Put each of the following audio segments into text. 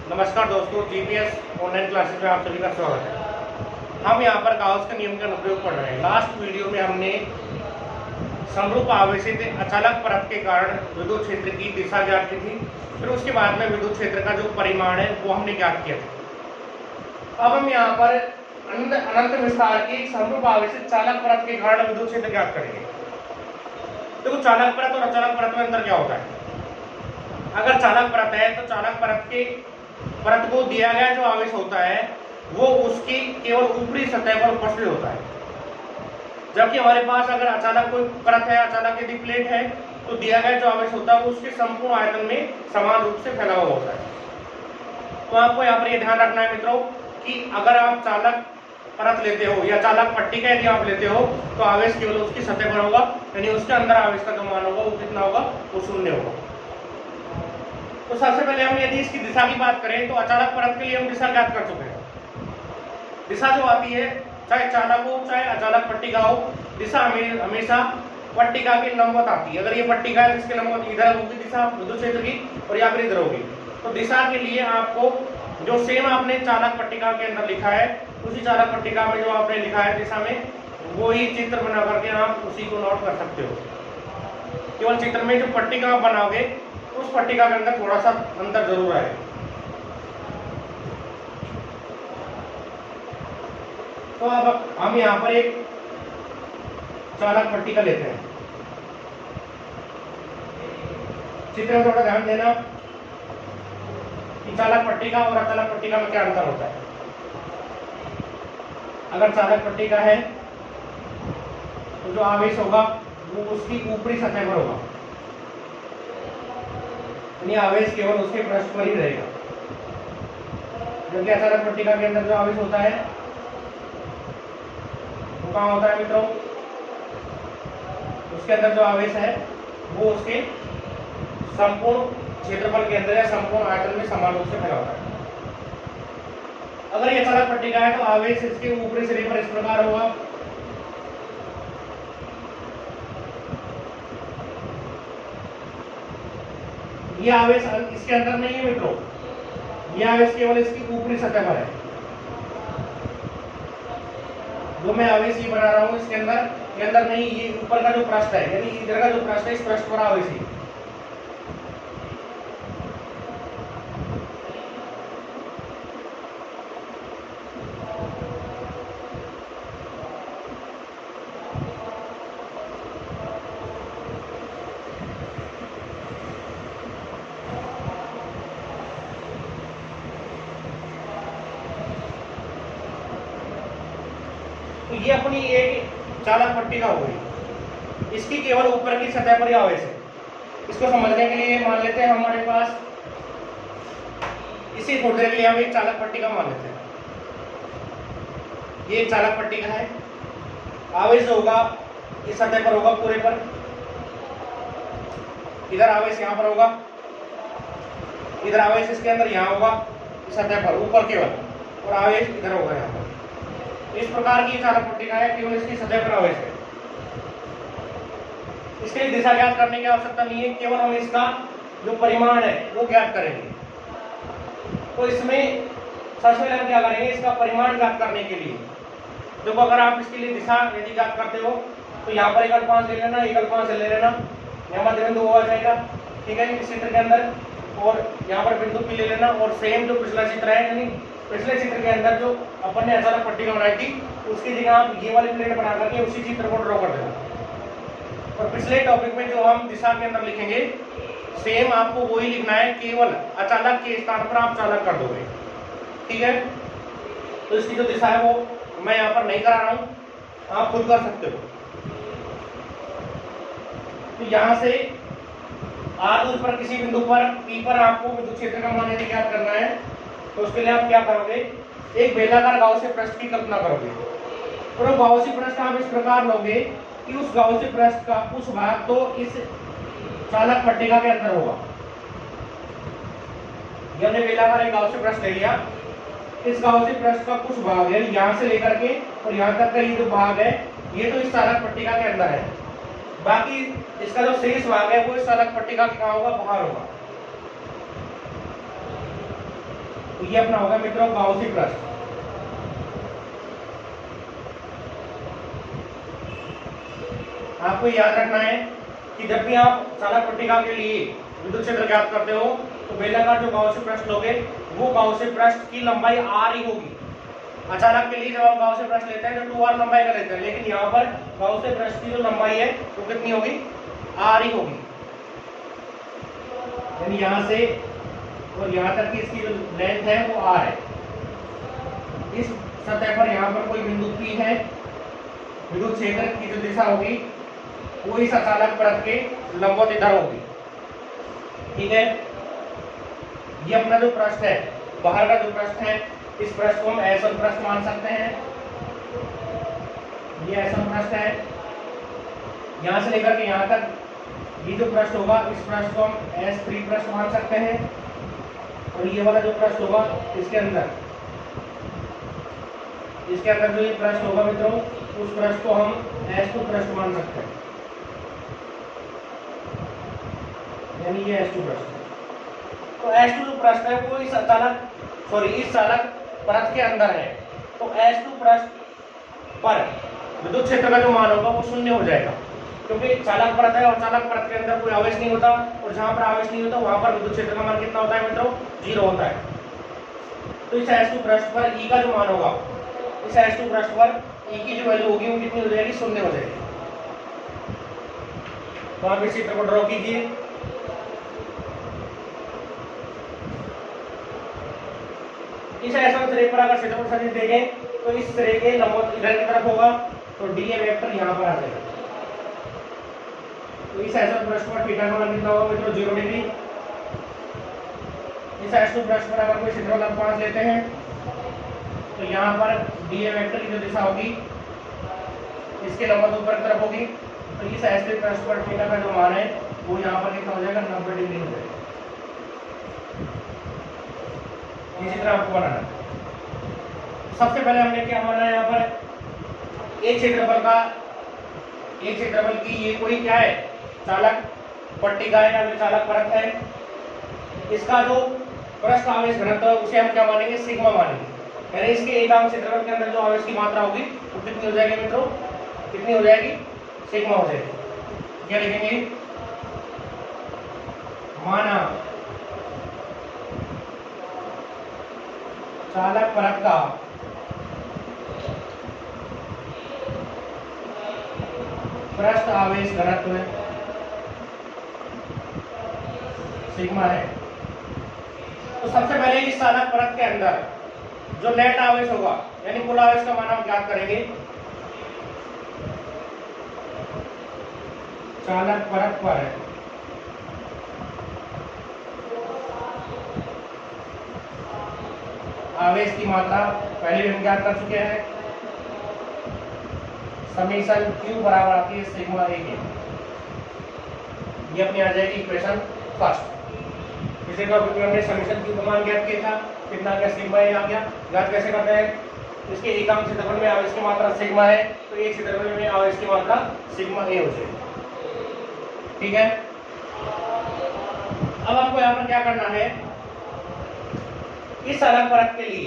नमस्कार दोस्तों, GPS online classes में आप सभी का स्वागत है। हम यहाँ पर गाउस के नियम का अनुप्रयोग पढ़ रहे हैं। लास्ट वीडियो में हमने समरूप आवेशित अचालक परत के कारण विद्युत क्षेत्र की दिशा ज्ञात की थी। फिर उसके बाद में विद्युत क्षेत्र का जो परिमाण है वो हमने ज्ञात किया था। अब हम यहाँ पर अनंत विस्तार की समरूप आवेशित चालक परत के कारण विद्युत क्षेत्र ज्ञात करेंगे। देखो, चालक परत और अचालक परत में अंतर क्या होता है। अगर चालक परत है तो चालक परत को दिया गया जो आवेश होता है वो उसकी केवल ऊपरी सतह पर उपस्थित होता है, जबकि हमारे पास अगर अचालक कोई परत है, अचालक यदि प्लेट है, तो दिया गया जो आवेश होता है वो उसके संपूर्ण आयतन में समान रूप से फैला हुआ होता है। तो आपको यहाँ पर ये ध्यान रखना है मित्रों कि अगर आप चालक परत लेते हो या चालक पट्टिका यदि आप लेते हो तो आवेश केवल उसकी सतह पर होगा, यानी उसके अंदर आवेश का जो मान होगा वो कितना होगा, वो शून्य होगा। तो सबसे पहले हम यदि इसकी दिशा की बात करें तो अचालक परत के लिए हम दिशा ज्ञात कर चुके हैं। दिशा जो आती है, चाहे चालक हो चाहे अचालक पट्टिका हो, दिशा हमेशा पट्टिका के लंबवत आती है। अगर ये पट्टिका है इसके लंबवत इधर होगी दिशा विद्युत क्षेत्र की, और या फिर इधर होगी। तो दिशा के लिए आपको जो सेम आपने चालक पट्टिका के अंदर लिखा है, उसी चालक पट्टिका में जो आपने लिखा है दिशा में, वो ही चित्र बना करके आप उसी को नोट कर सकते हो। केवल चित्र में जो पट्टिका बनाओगे उस पट्टिका के अंदर थोड़ा सा अंतर जरूर आएगा। तो अब हम यहाँ पर एक चालक पट्टिका लेते हैं। चित्र में थोड़ा ध्यान देना कि चालक पट्टिका और अचालक पट्टिका में क्या अंतर होता है। अगर चालक पट्टिका है तो जो आवेश होगा वो उसकी ऊपरी सतह पर होगा, यानी आवेश केवल उसके पृष्ठ पर ही रहेगा। जबकि अचालक पट्टिका के अंदर जो आवेश होता है वो कहाँ होता है मित्रों, उसके अंदर जो आवेश है वो उसके संपूर्ण क्षेत्रफल के अंदर या संपूर्ण आयतन में समान रूप से फैला होता है। अगर ये अचालक पट्टिका है तो आवेश इसके ऊपरी सिरे पर इस प्रकार होगा, ये आवेश इसके अंदर नहीं है मित्रों, ये आवेश केवल इसकी ऊपरी सतह पर है। जो मैं आवेश ये बना रहा हूं इसके अंदर, ये अंदर नहीं, ये ऊपर का जो पृष्ठ है, यानी इधर का जो पृष्ठ है, इस पृष्ठ पर आवेश है। तो ये अपनी एक चालक पट्टिका हो गई, इसकी केवल ऊपर की सतह पर ही आवेश है। इसको समझने के लिए मान लेते हैं हमारे पास, इसी थोड़ी देर के लिए हम एक चालक पट्टिका मान लेते हैं। ये एक चालक पट्टिका है, आवेश होगा इस सतह पर होगा पूरे पर, इधर आवेश यहाँ पर होगा, इधर आवेश इसके अंदर यहाँ होगा इस सतह पर ऊपर केवल, और आवेश इधर होगा यहाँ पर। इस प्रकार की चालक पट्टिका है, केवल इसकी सतह पर आवेश है। इसके लिए दिशा ज्ञात करने की आवश्यकता नहीं है, केवल हम इसका जो परिमाण है वो ज्ञात करेंगे। तो इसमें सबसे पहले हम क्या करेंगे, इसका परिमाण ज्ञात करने के लिए देखो, अगर आप इसके लिए दिशा यदि ज्ञात करते हो तो यहाँ पर एक अल्पांश ले लेना, एक अल्पांश ले लेना, यहाँ मध्य बिंदु आ जाएगा, ठीक है, इस चित्र के अंदर, और यहाँ पर बिंदु पी ले लेना। और सेम जो पिछला चित्र है, यानी पिछले चित्र के अंदर जो अपन ने अचालक पट्टिका बनाई थी उसकी जगह आप ये वाली प्लेट बना करके उसी चित्र को ड्रॉ कर देना। और पिछले टॉपिक में जो हम दिशा के अंदर लिखेंगे सेम आपको वही लिखना है, केवल अचालक के स्थान पर आप चालक कर दोगे, ठीक है। तो इसकी जो दिशा है वो मैं यहाँ पर नहीं करा रहा हूँ, आप खुद कर सकते हो। तो यहाँ से आर दूर पर किसी बिंदु पर पी पर आपको विद्युत क्षेत्र का मान यदि ज्ञात करना है तो उसके लिए आप क्या करोगे, एक बेलाकार गाउसी पृष्ठ की कल्पना करोगे। और वो गाउसी पृष्ठ आप इस प्रकार लोगे कि उस गाउसी पृष्ठ का कुछ भाग तो इस चालक पट्टिका के अंदर होगा। हमने बेलाकार एक गाउसी पृष्ठ ले लिया, इस गाउसी पृष्ठ का कुछ भाग है यहाँ से लेकर के और यहाँ तक का ये जो भाग है ये तो इस चालक पट्टिका के अंदर है, बाकी इसका जो शेष भाग है वो इस चालक पट्टिका के कहाँ होगा, बाहर होगा। तो ये अपना होगा मित्रों गाउसी पृष्ठ। आपको याद रखना है कि जब भी आप चालक पट्टिका के लिए विद्युत क्षेत्र ज्ञात करते हो तो बेलनाकार जो गाउसी पृष्ठ लोगे वो गाउसी पृष्ठ की लंबाई r ही होगी। अचालक के लिए जब आप गाउसी पृष्ठ लेते हैं तो 2r लंबाई का लेते हैं, लेकिन यहाँ पर गाउसी पृष्ठ की जो लंबाई है वो कितनी होगी, r ही होगी। यानी यहाँ से और यहाँ तक की इसकी जो लेंथ है वो r है। इस सतह पर यहाँ पर कोई बिंदु P है, विद्युत क्षेत्र की जो दिशा होगी वो इस अचालक परत के लंबवत इधर होगी। ठीक है, ये अपना जो पृष्ठ है, बाहर का जो पृष्ठ है, इस पृष्ठ को हम S1 पृष्ठ मान सकते हैं। ये S1 पृष्ठ है, यहां से लेकर के यहां तक ये जो पृष्ठ होगा इस पृष्ठ को हम S3 पृष्ठ मान सकते हैं। और ये वाला जो पृष्ठ होगा इसके अंदर जो ये पृष्ठ होगा मित्रों, उस पृष्ठ को हम S2 पृष्ठ मान सकते हैं। यानी ये S2 पृष्ठ है। तो S2 जो पृष्ठ है वो इस चालक परत के अंदर है। तो S2 पृष्ठ पर विद्युत क्षेत्र का जो मान होगा वो शून्य हो जाएगा, क्योंकि चालक परत है और चालक परत के अंदर कोई आवेश नहीं होता, और जहां पर आवेश नहीं होता वहां पर विद्युत क्षेत्र का मान कितना होता है मित्रों, 0 होता है। तो इस S2 पृष्ठ पर E का जो मान होगा, इस S2 पृष्ठ पर E की जो वैल्यू होगी वो कितनी हो जाएगी, 0 हो जाएगी। तो आप इस चित्र को ड्रॉ कीजिए। इस S1 सिरे पर अगर क्षेत्रफल सदिश देखें तो इस सिरे के लंबवत इधर की तरफ होगा, तो dA वेक्टर यहाँ पर आ जाएगा। तो इस S1 पृष्ठ पर थीटा का मान कितना होगा मित्रों, 0 डिग्री। इस S2 पृष्ठ पर अगर कोई क्षेत्रफल 5 लेते हैं तो यहाँ पर dA वेक्टर की जो दिशा होगी इसके लंबवत ऊपर की तरफ होगी। तो इस S3 पृष्ठ पर थीटा का जो मान है वो यहाँ पर कितना हो जाएगा, 90 डिग्री हो जाएगा। इसी तरह आपको बनाना है। सबसे पहले हमने क्या माना है, यहाँ पर एक क्षेत्रफल की ये कोई क्या है, चालक पट्टिका है या चालक परत है। इसका जो पृष्ठ आवेश घनत्व है उसे हम क्या मानेंगे, सिग्मा मानेंगे। यानी इसके एकांक क्षेत्रफल के अंदर जो आवेश की मात्रा होगी वो कितनी हो जाएगी मित्रों, कितनी हो जाएगी, सिग्मा हो जाएगी। क्या लिखेंगे, माना चालक परत का पृष्ठ आवेश घनत्व सिग्मा है। तो सबसे पहले इस चालक परत के अंदर जो नेट आवेश होगा यानी कुल आवेश का मान हम ज्ञात करेंगे। चालक परत पर आवेश की मात्रा पहले भी हम ज्ञात कर चुके हैं, समीशन Q बराबर आती है सिग्मा A के। ये अपनी आ जाएगी इक्वेशन फर्स्ट। इसे तो हमने समीशन Q का मान ज्ञात किया था, कितना क्या सिग्मा A आ गया। ज्ञात कैसे करते हैं, इसके एकांक क्षेत्रफल में आवेश की मात्रा सिग्मा है, तो एक क्षेत्रफल में आवेश की मात्रा सिग्मा A हो जाएगी। ठीक है, अब आपको यहाँ पर क्या करना है, इस चालक परत के लिए,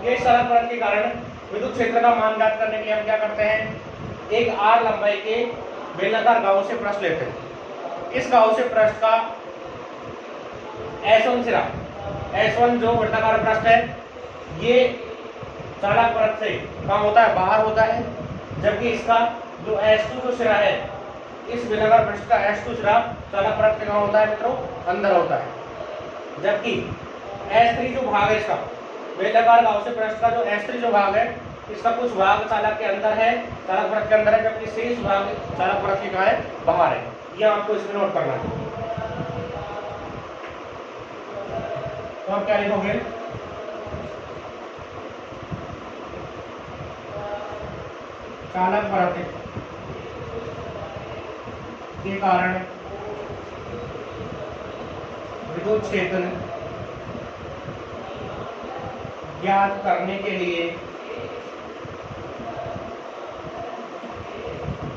ये चालक परत के कारण विद्युत क्षेत्र का मान ज्ञात करने के लिए हम क्या करते हैं, एक r लंबाई के बेलनाकार गाउसी पृष्ठ लेते हैं। इस गाउसी पृष्ठ का S1 सिरा, S1 जो वृत्ताकार पृष्ठ है, ये चालक परत से कहाँ होता है, बाहर होता है, जबकि इसका जो S2 जो सिरा है, इस बेलनाकार पृष्ठ का S2 सिरा चालक परत से कहाँ होता है मित्रों, अंदर होता है। जबकि S3 जो भाग है इसका बेलनाकार गाउसी पृष्ठ का जो S3 जो भाग है, इसका कुछ भाग चालक के अंदर है, चालक परत के अंदर है, जबकि शेष भाग चालक परत के कहाँ है, बाहर है। यह आपको इसमें नोट करना है। तो आप क्या लिखोगे, चालक परत के कारण विद्युत क्षेत्र ज्ञात करने के लिए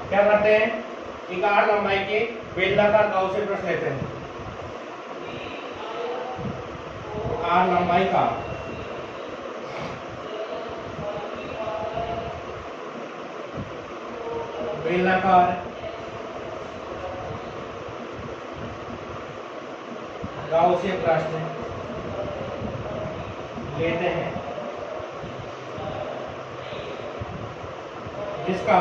क्या करते हैं, एक r लंबाई के बेलनाकार गाउसी पृष्ठ लेते हैं। r लंबाई का बेलनाकार गाउसियन पृष्ठ लेते हैं जिसका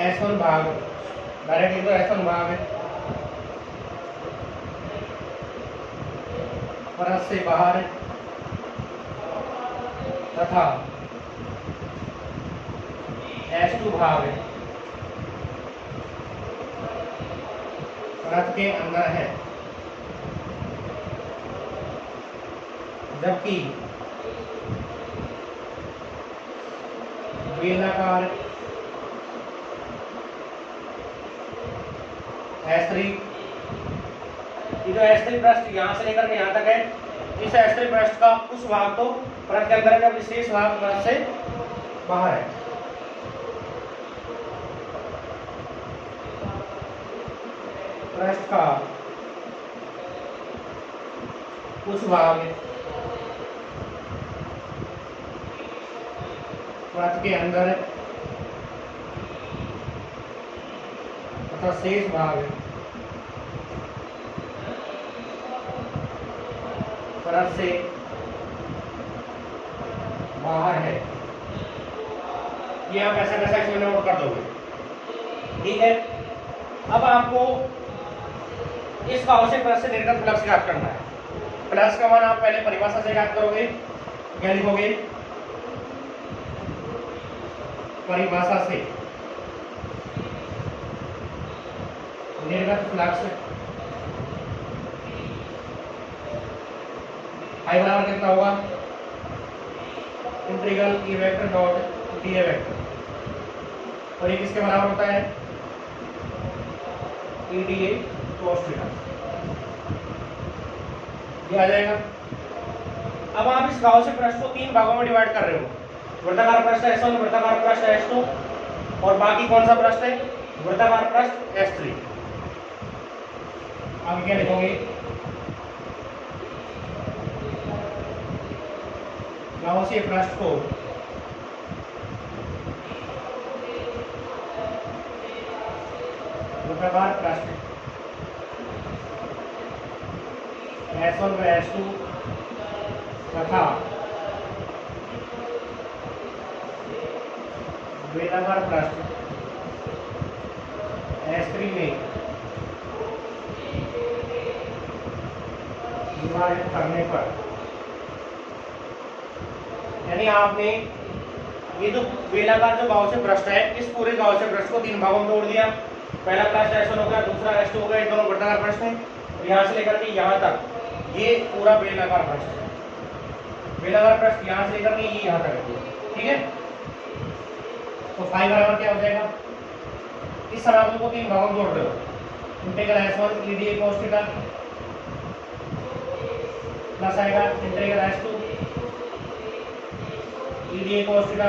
S1 भाग डायरेक्टली तो S1 भाग है परत से बाहर है तथा S2 भाग है परत के अंदर है, जबकि बेलनाकार S3, ये जो S3 पृष्ठ यहाँ से लेकर के यहाँ तक है, इस S3 पृष्ठ का कुछ भाग तो परत के अंदर है, विशेष भाग परत से बाहर है। पृष्ठ का कुछ भाग परत के अंदर है तथा शेष भाग परत से बाहर है। ये आप ऐसा कैसा इसमें नोट कर दोगे, ठीक है। अब आपको इस गाउसियन पृष्ठ से निर्गत फ्लक्स ज्ञात करना है। फ्लक्स का मान आप पहले परिभाषा से ज्ञात करोगे, क्या लिखोगे, परिभाषा से निर्गत फ्लक्स I बराबर कितना होगा, integral E vector dot dA vector, और ये किसके बराबर होता है, EDA cos थीटा, ये आ जाएगा। अब आप इस गाउसियन पृष्ठ को तीन भागों में डिवाइड कर रहे हो, वृत्ताकार पृष्ठ S1, वृत्ताकार पृष्ठ S2 और बाकी कौन सा पृष्ठ है, वृत्ताकार पृष्ठ S3। आप क्या लिखोगे, गाउसियन पृष्ठ को वृत्ताकार पृष्ठ S1 व S2 तथा बेलनाकार पृष्ठ S3 में विभाजित करने पर, यानी आपने ये जो बेलनाकार जो गाउसियन पृष्ठ है, इस पूरे गाउसियन पृष्ठ को तीन भागों में तोड़ दिया। पहला पृष्ठ S1 हो गया, दूसरा S2 हो गया, ये दोनों वृत्ताकार पृष्ठ हैं, और यहाँ से लेकर के यहाँ तक ये पूरा बेलनाकार पृष्ठ है। बेलनाकार पृष्ठ यहाँ से लेकर के ये यहाँ तक है, ठीक है। तो फाई बराबर क्या हो जाएगा, इस सराउंड को तीन भागों में तोड़ रहे हो, integral S1 EDA cos theta plus आएगा integral S2 EDA cos theta.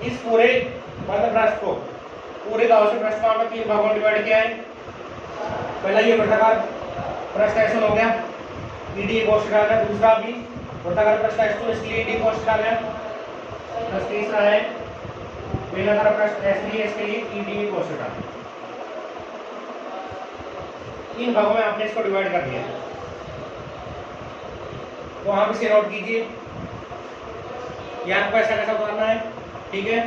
इस पूरे बंद पृष्ठ को, पूरे गाउसियन पृष्ठ को आपने तीन भागों में डिवाइड किया है। पहला ये वृत्ताकार पृष्ठ S1 हो गया, EDA cos थीटा का, दूसरा भी वृत्ताकार पृष्ठ S2 इसलिए EDA cos थीटा गया, प्लस तीसरा है बेलनाकार पृष्ठ S3 इसके लिए EDA cos थीटा। तीन भागों में आपने इसको डिवाइड कर दिया, तो आप इसे नोट कीजिए, ये आपको ऐसा कैसा उतारना है, ठीक है।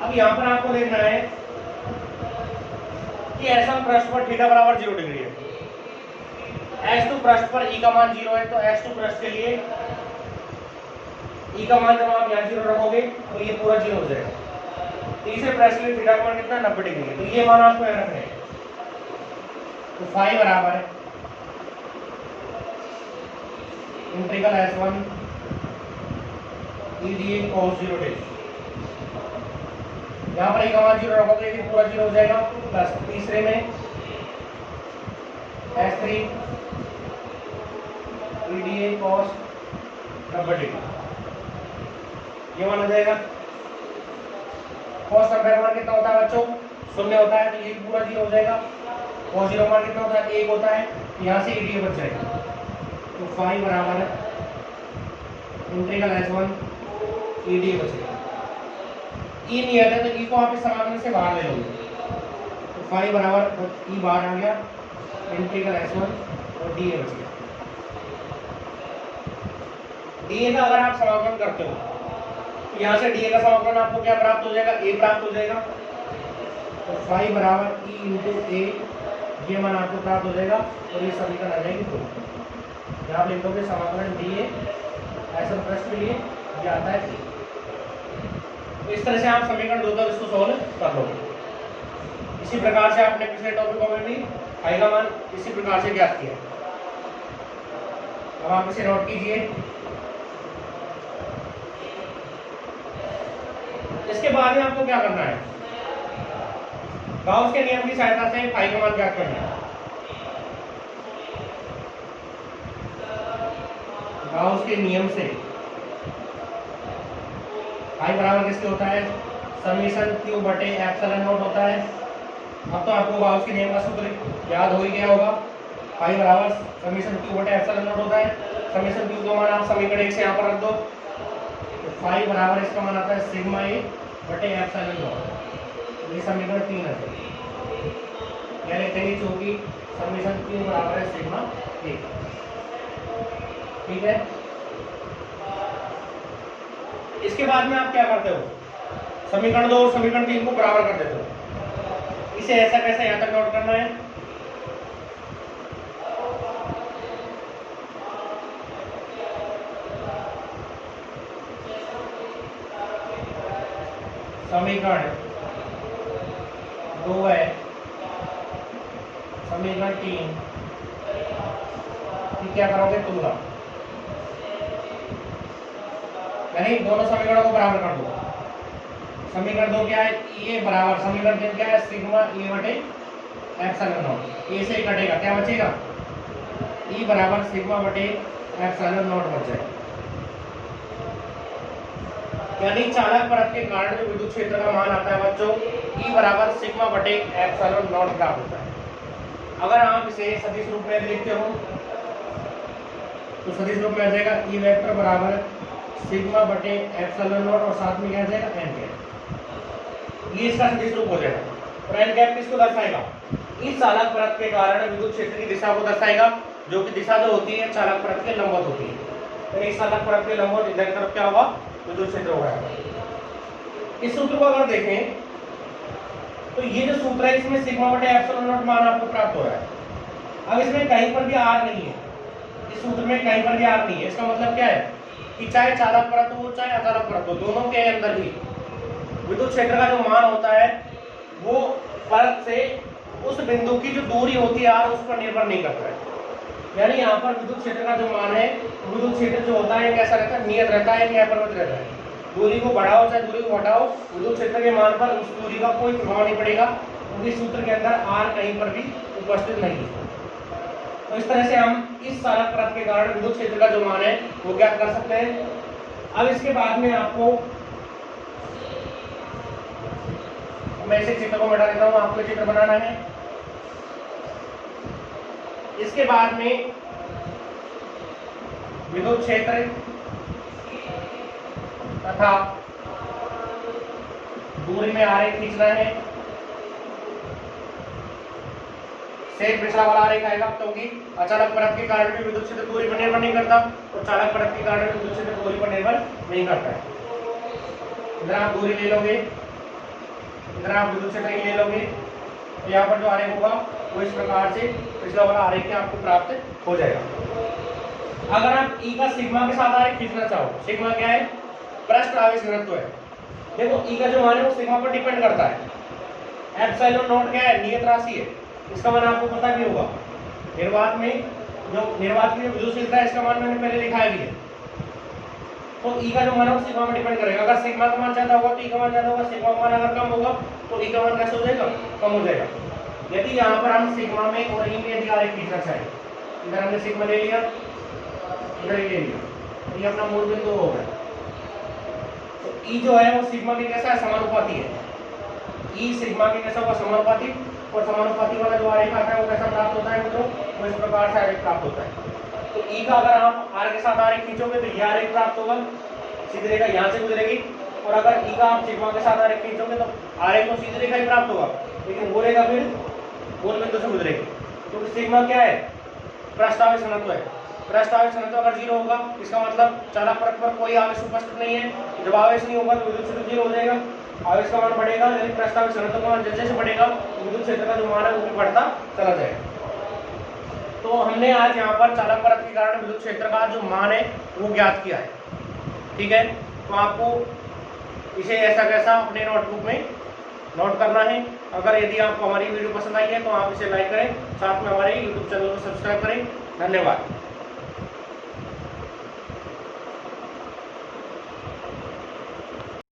अब यहाँ पर आपको देखना है कि S1 पृष्ठ पर थीटा बराबर 0 डिग्री है, S2 पृष्ठ पर E का मान 0 है, तो S2 पृष्ठ के लिए E का मान जब आप यहाँ 0 रखोगे तो ये पूरा 0 हो जाएगा। तीसरे पृष्ठ के लिए थीटा का मान कितना 90 डिग्री है, तो ये मान आपको यहाँ रखना है। तो फाई बराबर है integral S1 EDA cos 0 degree, यहाँ पर E का मान 0 रखोगे तो पूरा 0 हो जाएगा, प्लस तीसरे में S3 EDA cos 90 डिग्री। ये मान आ जाएगा। cos नब्बे का मान कितना होता है बच्चों? 0 होता है, तो ये पूरा 0 हो जाएगा। cos 0 मान कितना होता है? 1 होता है, यहाँ से ईडीए बच जाएगा। तो फाई बराबर इंटीग्रल S1 ईडीए बचेगा। ई नहीं आता तो ई को आप इस समाकलन से बाहर ले लोगे, तो फाई बराबर ई बाहर आ गया, इंटीग्रल S1 और डी ए बच गया। डी ए का अगर आप समाकलन करते हो तो यहाँ से डी ए का समाकलन आपको क्या प्राप्त हो जाएगा? ए प्राप्त हो जाएगा। तो फाई बराबर ई इंटू ए, ये मान आपको प्राप्त हो जाएगा और ये समीकरण आ जाएगी 2। यहाँ आप लिख दोगे समाकलन डी ए ऐसा प्रश्न के लिए ये आता है। तो इस तरह से आप समीकरण 2 तक इसको सॉल्व कर लोगे। इसी प्रकार से आपने पिछले टॉपिकों में भी फाई का मान इसी प्रकार से ज्ञात किया। अब आप इसे नोट कीजिए। इसके बाद में आपको क्या करना है? गाउस के नियम की सहायता से फाई का मान ज्ञात करना है। गाउस के नियम से फाई बराबर किसके होता है? समेशन क्यू बटे एप्सिलॉन नॉट होता है। अब तो आपको गाउस के नियम का सूत्र याद हो ही गया होगा। फाई बराबर समेशन क्यू बटे एप्सिलॉन नॉट होता है। समेशन क्यू का मान आप समीकरण 1 से यहाँ पर रख दो, तो फाई बराबर इसका मान आता है सिग्मा ए बटे एप्सिलॉन नॉट। ये समीकरण 3 है, यानी लिखेंगे क्योंकि समेशन क्यू बराबर है सिग्मा ए। ठीक है। इसके बाद में आप क्या करते हो? समीकरण 2 और समीकरण 3 को बराबर कर देते हो। इसे ऐसा कैसे यहां तक नोट करना है? समीकरण 2 है, समीकरण 3 क्या करोगे? तुलना, यानी दोनों समीकरणों को बराबर कर दो। समीकरण 2 क्या है? ये बराबर समीकरण 3 क्या है? सिग्मा ए बटे एप्सिलॉन नॉट। ए से कटेगा, क्या बचेगा? ई बराबर सिग्मा बटे एप्सिलॉन नॉट बच जाएगा। यानी चालक परत के कारण जो विद्युत क्षेत्र का मान आता है बच्चों, ई बराबर सिग्मा बटे एप्सिलॉन नॉट प्राप्त होता है। अगर आप इसे सदिश रूप में लिखते हो तो सदिश रूप में आ जाएगा ई वेक्टर बराबर सिग्मा बटे एप्सिलॉन नॉट और साथ में क्या आ जाएगा? N cap. ये इसका सदिश रूप हो जाएगा। और एन कैप किसको दर्शाएगा? इस चालक परत के कारण विद्युत क्षेत्र की दिशा को दर्शाएगा, जो कि दिशा जो होती है चालक परत के लंबवत होती है। तो इस चालक परत के लंबवत इधर की तरफ क्या होगा? विद्युत क्षेत्र होगा। इस सूत्र को अगर देखें तो ये जो सूत्र है इसमें सिग्मा बटे एप्सिलॉन नॉट मान आपको प्राप्त हो रहा है। अब इसमें कहीं पर भी आर नहीं है, इस सूत्र में कहीं पर भी आर नहीं है। इसका मतलब क्या है कि चाहे चालक परत हो चाहे अचालक परत हो, दोनों के अंदर ही विद्युत क्षेत्र का जो मान होता है वो परत से उस बिंदु की जो दूरी होती है आर, उस पर निर्भर नहीं करता है। यानी यहाँ पर विद्युत क्षेत्र का जो मान है, विद्युत क्षेत्र जो होता है कैसा रहता है? नियत रहता है, अपरिवर्तित रहता है। दूरी को बढ़ाओ चाहे दूरी को घटाओ, विद्युत क्षेत्र के मान पर उस दूरी का कोई प्रभाव नहीं पड़ेगा, क्योंकि सूत्र के अंदर आर कहीं पर भी उपस्थित नहीं है। तो इस तरह से हम इस चालक परत के कारण विद्युत क्षेत्र का जो मान है वो ज्ञात कर सकते हैं। अब इसके बाद में आपको मैं इसे चित्र को मिटा देता हूँ, आपको चित्र बनाना है। इसके बाद में विद्युत क्षेत्र तथा दूरी में आरेख खींचना है। सेम पिछला वाला आरेख आएगा, क्योंकि अचालक परत के कारण भी विद्युत क्षेत्र दूरी पर निर्भर नहीं करता और चालक परत के कारण भी विद्युत क्षेत्र दूरी पर निर्भर नहीं करता है। इधर आप दूरी ले लोगे, इधर आप विद्युत क्षेत्र ले लोगे, तो यहाँ पर जो आरेख होगा वो इस प्रकार से पिछला वाला आरेख आपको प्राप्त हो जाएगा। अगर आप ई का सिग्मा के साथ आरेख खींचना चाहो, सिग्मा क्या है? पृष्ठ आवेश घनत्व है। देखो ई का जो मान है वो सिग्मा पर डिपेंड करता है। एप्सिलॉन नॉट क्या है? नियत राशि है, इसका मान आपको पता भी होगा। निर्वात में जो निर्वात की विद्युतशीलता है इसका मान मैंने पहले लिखाया भी है। तो ई का जो मान है वो सिग्मा पर डिपेंड करेगा। अगर सिग्मा का मान ज्यादा होगा तो ई का मान ज्यादा होगा, सिग्मा का मान अगर कम होगा तो ई का मान कैसे हो जाएगा? कम हो जाएगा। यदि यहाँ पर हम सिग्मा में और ई में यदि आरेख खींचना चाहें, इधर हमने सिग्मा ले लिया, इधर ले लिया, ये अपना मूल बिंदु हो गया। तो ई जो है वो सिग्मा के कैसा है, समानुपाती है। ई सिग्मा के कैसा हुआ, समानुपाती। और समानुपाती वाला जो आरेख आता है वो कैसा प्राप्त होता है मित्रों, वो इस प्रकार से आरेख प्राप्त होता है। तो ई का अगर आप आर के साथ आरेख खींचोगे तो ये आरेख प्राप्त होगा, सीधी रेखा यहाँ से गुजरेगी। और अगर ई का आप सिग्मा के साथ आरेख खींचोगे तो आरेख तो सीधी रेखा ही प्राप्त होगा, लेकिन वो रेखा फिर मूल बिंदु से गुजरेगी। क्योंकि सिग्मा क्या है, प्रस्तावित घनत्व है। प्रस्तावित घनत्व अगर 0 होगा इसका मतलब चालक परत पर कोई आवेश उपस्थित नहीं है। जब आवेश नहीं होगा तो विद्युत क्षेत्र 0 हो जाएगा, आवेश का मान बढ़ेगा, यदि प्रस्तावित घनत्व का मान जैसे जैसे बढ़ेगा विद्युत क्षेत्र का जो मान है वो भी बढ़ता चला जाएगा। तो हमने आज यहाँ पर चालक परत के कारण विद्युत क्षेत्र का जो मान है वो ज्ञात किया है। ठीक है, तो आपको इसे ऐसा कैसा अपने नोटबुक में नोट करना है। अगर यदि आपको हमारी वीडियो पसंद आई है तो आप इसे लाइक करें, साथ में हमारे यूट्यूब चैनल को सब्सक्राइब करें। धन्यवाद।